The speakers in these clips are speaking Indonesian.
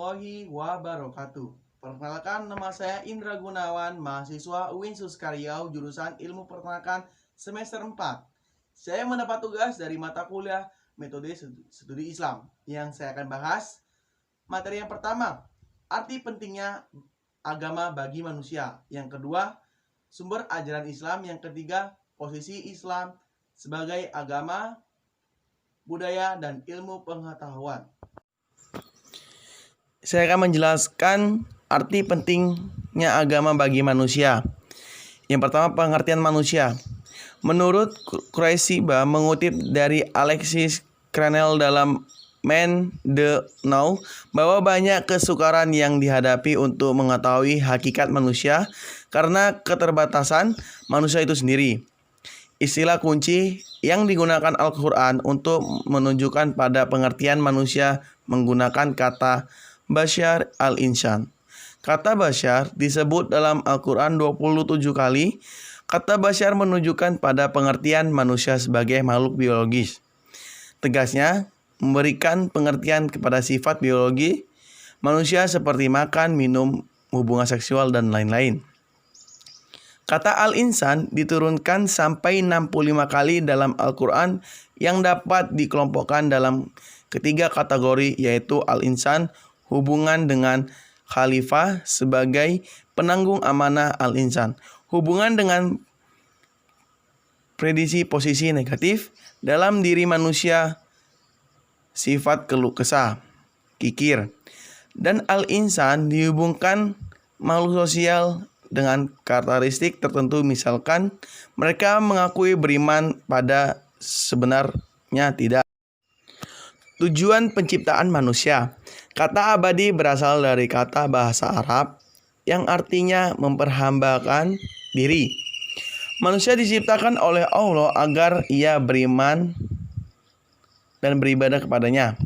warahmatullahi wabarakatuh. Perkenalkan, nama saya Indra Gunawan, mahasiswa UIN Suskaryau, jurusan Ilmu Peternakan semester 4. Saya mendapat tugas dari mata kuliah Metode Studi Islam. Yang saya akan bahas, materi yang pertama, arti pentingnya agama bagi manusia. Yang kedua, sumber ajaran Islam. Yang ketiga, posisi Islam sebagai agama, budaya, dan ilmu pengetahuan. Saya akan menjelaskan arti pentingnya agama bagi manusia. Yang pertama, pengertian manusia. Menurut Kreutzberg mengutip dari Alexis Cranel dalam Man the Now, bahwa banyak kesukaran yang dihadapi untuk mengetahui hakikat manusia karena keterbatasan manusia itu sendiri. Istilah kunci yang digunakan Al-Quran untuk menunjukkan pada pengertian manusia menggunakan kata Bashar al-Insan. Kata Bashar disebut dalam Al-Quran 27 kali. Kata Bashar menunjukkan pada pengertian manusia sebagai makhluk biologis. Tegasnya, memberikan pengertian kepada sifat biologi manusia seperti makan, minum, hubungan seksual, dan lain-lain. Kata al-insan diturunkan sampai 65 kali dalam Al-Quran yang dapat dikelompokkan dalam ketiga kategori, yaitu al-insan, hubungan dengan khalifah sebagai penanggung amanah al-insan, hubungan dengan prediksi posisi negatif dalam diri manusia, sifat keluh kesah, kikir, dan al-insan dihubungkan makhluk sosial dengan karakteristik tertentu, misalkan mereka mengakui beriman pada sebenarnya tidak. Tujuan penciptaan manusia. Kata abadi berasal dari kata bahasa Arab yang artinya memperhambakan diri. Manusia diciptakan oleh Allah agar ia beriman dan beribadah kepadanya.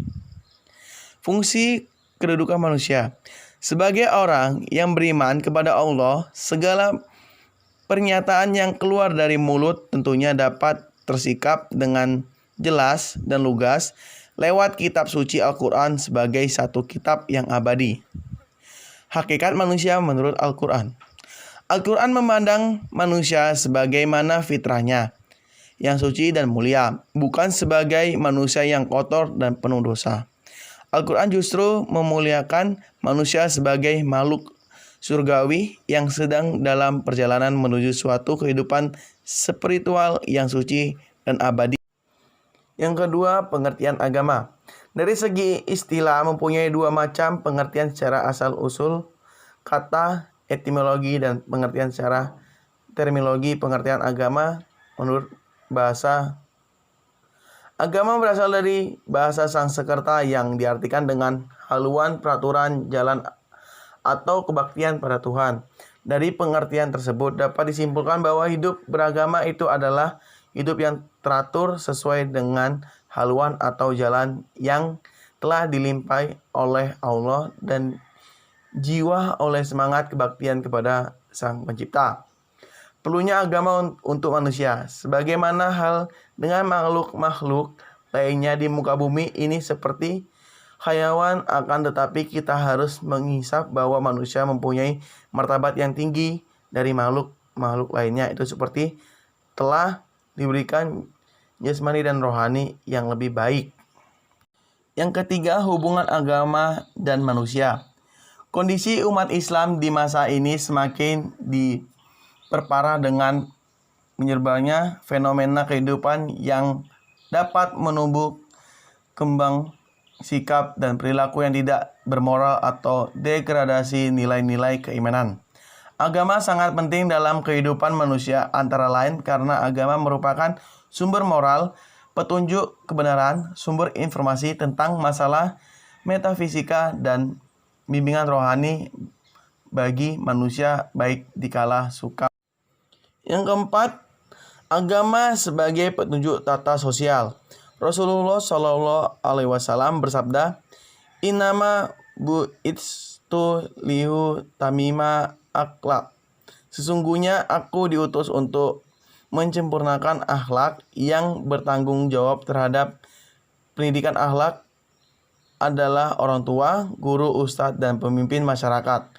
Fungsi kedudukan manusia. Sebagai orang yang beriman kepada Allah, segala pernyataan yang keluar dari mulut tentunya dapat tersikap dengan jelas dan lugas lewat kitab suci Al-Quran sebagai satu kitab yang abadi. Hakikat manusia menurut Al-Quran. Al-Quran memandang manusia sebagaimana fitrahnya, yang suci dan mulia, bukan sebagai manusia yang kotor dan penuh dosa. Al-Quran justru memuliakan manusia sebagai makhluk surgawi yang sedang dalam perjalanan menuju suatu kehidupan spiritual yang suci dan abadi. Yang kedua, pengertian agama. Dari segi istilah mempunyai dua macam pengertian secara asal-usul kata, etimologi, dan pengertian secara terminologi. Pengertian agama menurut bahasa. Agama berasal dari bahasa Sanskerta yang diartikan dengan haluan, peraturan, jalan, atau kebaktian pada Tuhan. Dari pengertian tersebut dapat disimpulkan bahwa hidup beragama itu adalah hidup yang teratur sesuai dengan haluan atau jalan yang telah dilimpahi oleh Allah dan jiwa oleh semangat kebaktian kepada Sang Pencipta. Perlunya agama untuk manusia, sebagaimana hal dengan makhluk-makhluk lainnya di muka bumi ini seperti hayawan, akan tetapi kita harus menghisap bahwa manusia mempunyai martabat yang tinggi dari makhluk-makhluk lainnya, itu seperti telah diberikan jasmani dan rohani yang lebih baik. Yang ketiga, hubungan agama dan manusia. Kondisi umat Islam di masa ini semakin diperparah dengan menyebarnya fenomena kehidupan yang dapat menumbuh kembang sikap dan perilaku yang tidak bermoral atau degradasi nilai-nilai keimanan. Agama sangat penting dalam kehidupan manusia, antara lain karena agama merupakan sumber moral, petunjuk kebenaran, sumber informasi tentang masalah metafisika, dan bimbingan rohani bagi manusia baik dikala suka. Yang keempat, agama sebagai petunjuk tata sosial. Rasulullah Shallallahu Alaihi Wasallam bersabda, "Innama bu'itstu lihu tamima akhlak." Sesungguhnya aku diutus untuk menyempurnakan akhlak yang bertanggung jawab terhadap pendidikan akhlak adalah orang tua, guru, ustadz, dan pemimpin masyarakat.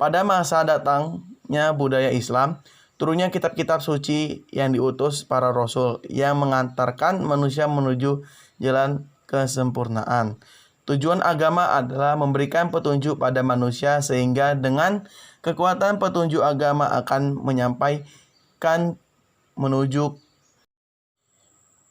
Pada masa datangnya budaya Islam, turunnya kitab-kitab suci yang diutus para rasul yang mengantarkan manusia menuju jalan kesempurnaan. Tujuan agama adalah memberikan petunjuk pada manusia sehingga dengan kekuatan petunjuk agama akan menyampaikan menuju.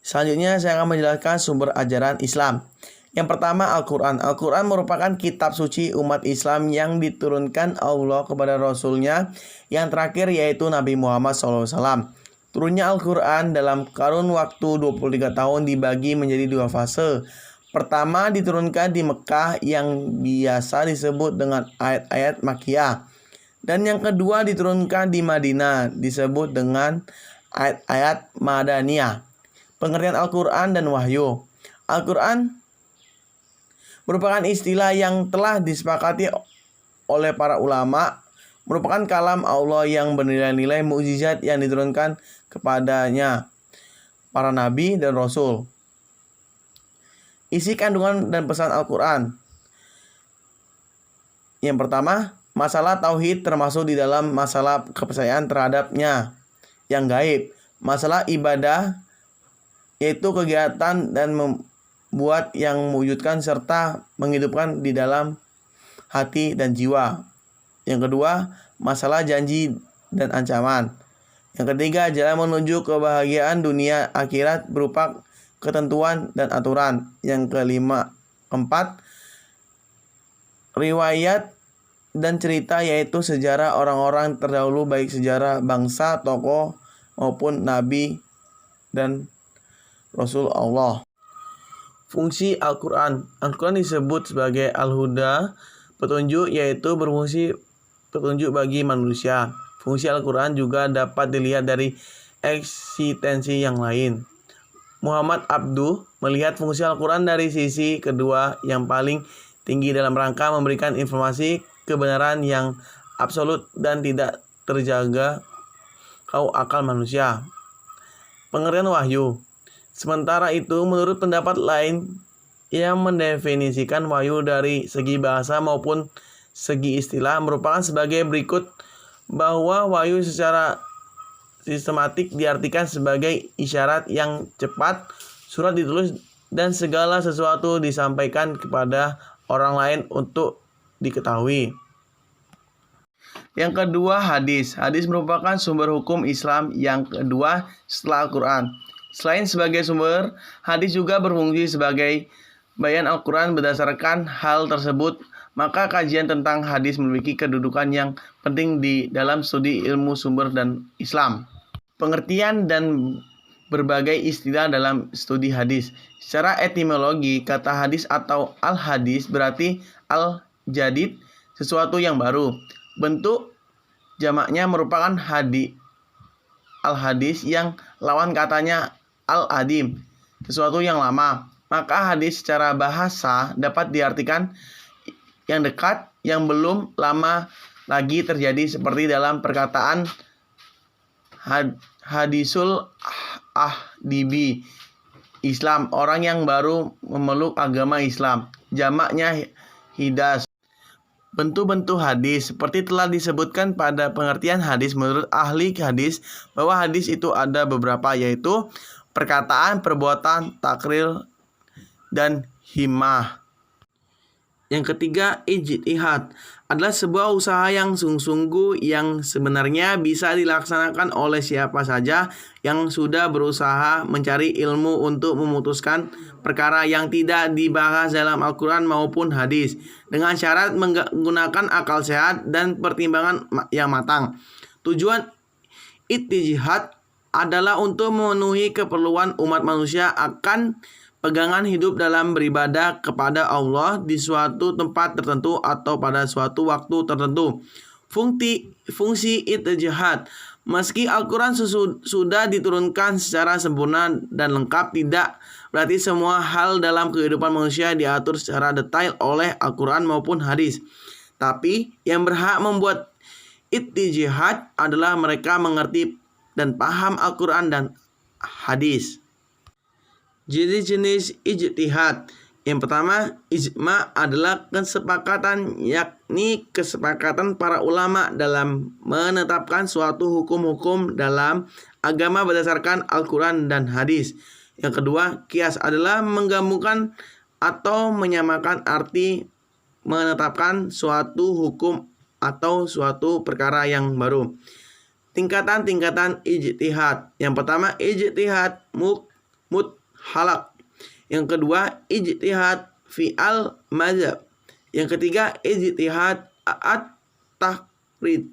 Selanjutnya saya akan menjelaskan sumber ajaran Islam. Yang pertama, Al-Quran. Al-Quran merupakan kitab suci umat Islam yang diturunkan Allah kepada Rasulnya yang terakhir yaitu Nabi Muhammad SAW. Turunnya Al-Quran dalam kurun waktu 23 tahun dibagi menjadi dua fase. Pertama diturunkan di Mekah yang biasa disebut dengan ayat-ayat Makkiyah. Dan yang kedua diturunkan di Madinah disebut dengan ayat-ayat Madaniyah. Pengertian Al-Quran dan Wahyu. Al-Quran merupakan istilah yang telah disepakati oleh para ulama, merupakan kalam Allah yang bernilai-nilai mukjizat yang diturunkan kepadanya para nabi dan rasul. Isi kandungan dan pesan Al-Quran. Yang pertama, masalah tauhid termasuk di dalam masalah kepercayaan terhadapnya yang gaib. Masalah ibadah yaitu kegiatan dan buat yang mewujudkan serta menghidupkan di dalam hati dan jiwa. Yang kedua, masalah janji dan ancaman. Yang ketiga, jalan menuju kebahagiaan dunia akhirat berupa ketentuan dan aturan. Yang keempat, riwayat dan cerita yaitu sejarah orang-orang terdahulu baik sejarah bangsa, tokoh maupun nabi dan Rasul Allah. Fungsi Al-Quran. Al-Quran disebut sebagai Al-Huda, petunjuk, yaitu berfungsi petunjuk bagi manusia. Fungsi Al-Quran juga dapat dilihat dari eksistensi yang lain. Muhammad Abduh melihat fungsi Al-Quran dari sisi kedua yang paling tinggi dalam rangka memberikan informasi kebenaran yang absolut dan tidak terjaga akal manusia. Pengertian wahyu. Sementara itu, menurut pendapat lain yang mendefinisikan wahyu dari segi bahasa maupun segi istilah merupakan sebagai berikut, bahwa wahyu secara sistematik diartikan sebagai isyarat yang cepat, surat ditulis dan segala sesuatu disampaikan kepada orang lain untuk diketahui. Yang kedua, hadis. Hadis merupakan sumber hukum Islam yang kedua setelah Al-Quran. Selain sebagai sumber, hadis juga berfungsi sebagai bayan Al-Quran. Berdasarkan hal tersebut, maka kajian tentang hadis memiliki kedudukan yang penting di dalam studi ilmu sumber dan Islam. Pengertian dan berbagai istilah dalam studi hadis. Secara etimologi, kata hadis atau al-hadis berarti al-jadid, sesuatu yang baru. Bentuk jamaknya merupakan al-hadis yang lawan katanya al-adim, sesuatu yang lama. Maka hadis secara bahasa dapat diartikan yang dekat, yang belum lama lagi terjadi, seperti dalam perkataan hadisul ahdibi, Islam, orang yang baru memeluk agama Islam. Jamaknya hidas. Bentuk-bentuk hadis seperti telah disebutkan pada pengertian hadis menurut ahli hadis, bahwa hadis itu ada beberapa, yaitu perkataan, perbuatan, takrir, dan himmah. Yang ketiga, ijtihad adalah sebuah usaha yang sungguh-sungguh yang sebenarnya bisa dilaksanakan oleh siapa saja yang sudah berusaha mencari ilmu untuk memutuskan perkara yang tidak dibahas dalam Al-Quran maupun hadis dengan syarat menggunakan akal sehat dan pertimbangan yang matang. Tujuan ijtihad adalah untuk memenuhi keperluan umat manusia akan pegangan hidup dalam beribadah kepada Allah di suatu tempat tertentu atau pada suatu waktu tertentu. Fungsi ijtihad. Meski Al-Quran sudah diturunkan secara sempurna dan lengkap, tidak berarti semua hal dalam kehidupan manusia diatur secara detail oleh Al-Quran maupun hadis. Tapi yang berhak membuat ijtihad adalah mereka mengerti dan paham Al-Quran dan hadis. Jenis-jenis ijtihad. Yang pertama, ijma adalah kesepakatan, yakni kesepakatan para ulama dalam menetapkan suatu hukum-hukum dalam agama berdasarkan Al-Quran dan hadis. Yang kedua, kias adalah menggabungkan atau menyamakan arti menetapkan suatu hukum atau suatu perkara yang baru. Tingkatan-tingkatan ijtihad. Yang pertama, ijtihad muthalaq. Yang kedua, ijtihad fi'al mazhab. Yang ketiga, ijtihad at-tahrij.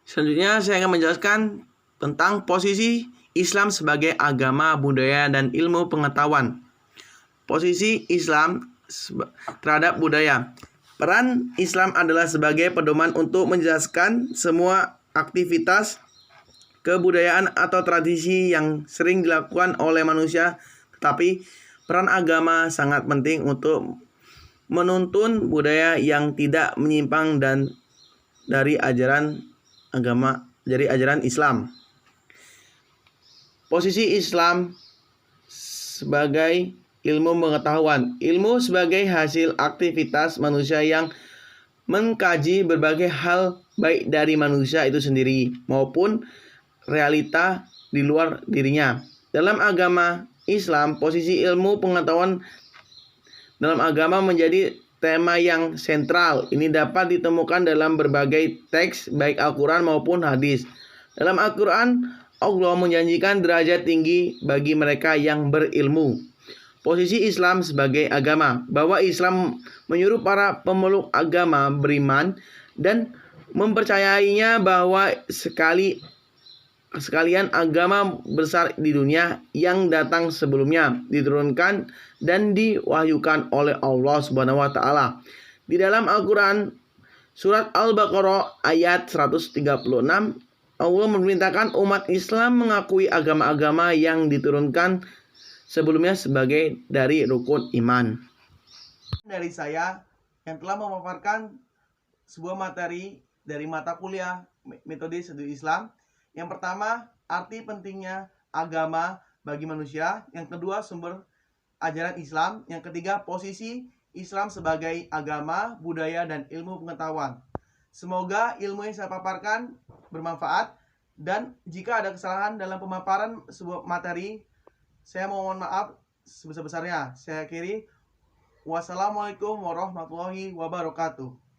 Selanjutnya saya akan menjelaskan tentang posisi Islam sebagai agama, budaya, dan ilmu pengetahuan. Posisi Islam terhadap budaya. Peran Islam adalah sebagai pedoman untuk menjelaskan semua aktivitas kebudayaan atau tradisi yang sering dilakukan oleh manusia. Tetapi peran agama sangat penting untuk menuntun budaya yang tidak menyimpang dan dari ajaran Islam. Posisi Islam sebagai ilmu pengetahuan. Ilmu sebagai hasil aktivitas manusia yang mengkaji berbagai hal baik dari manusia itu sendiri maupun realita di luar dirinya. Dalam agama Islam, posisi ilmu pengetahuan dalam agama menjadi tema yang sentral. Ini dapat ditemukan dalam berbagai teks baik Al-Quran maupun hadis. Dalam Al-Quran, Allah menjanjikan derajat tinggi bagi mereka yang berilmu. Posisi Islam sebagai agama, bahwa Islam menyuruh para pemeluk agama beriman dan mempercayainya bahwa sekalian agama besar di dunia yang datang sebelumnya diturunkan dan diwahyukan oleh Allah Subhanahu wa taala. Di dalam Al-Qur'an surat Al-Baqarah ayat 136, Allah memerintahkan umat Islam mengakui agama-agama yang diturunkan sebelumnya sebagai dari rukun iman. Dari saya yang telah memaparkan sebuah materi dari mata kuliah metode studi Islam. Yang pertama, arti pentingnya agama bagi manusia. Yang kedua, sumber ajaran Islam. Yang ketiga, posisi Islam sebagai agama, budaya, dan ilmu pengetahuan. Semoga ilmu yang saya paparkan bermanfaat. Dan jika ada kesalahan dalam pemaparan sebuah materi, saya mohon maaf sebesar-besarnya. Saya akhiri. Wassalamualaikum warahmatullahi wabarakatuh.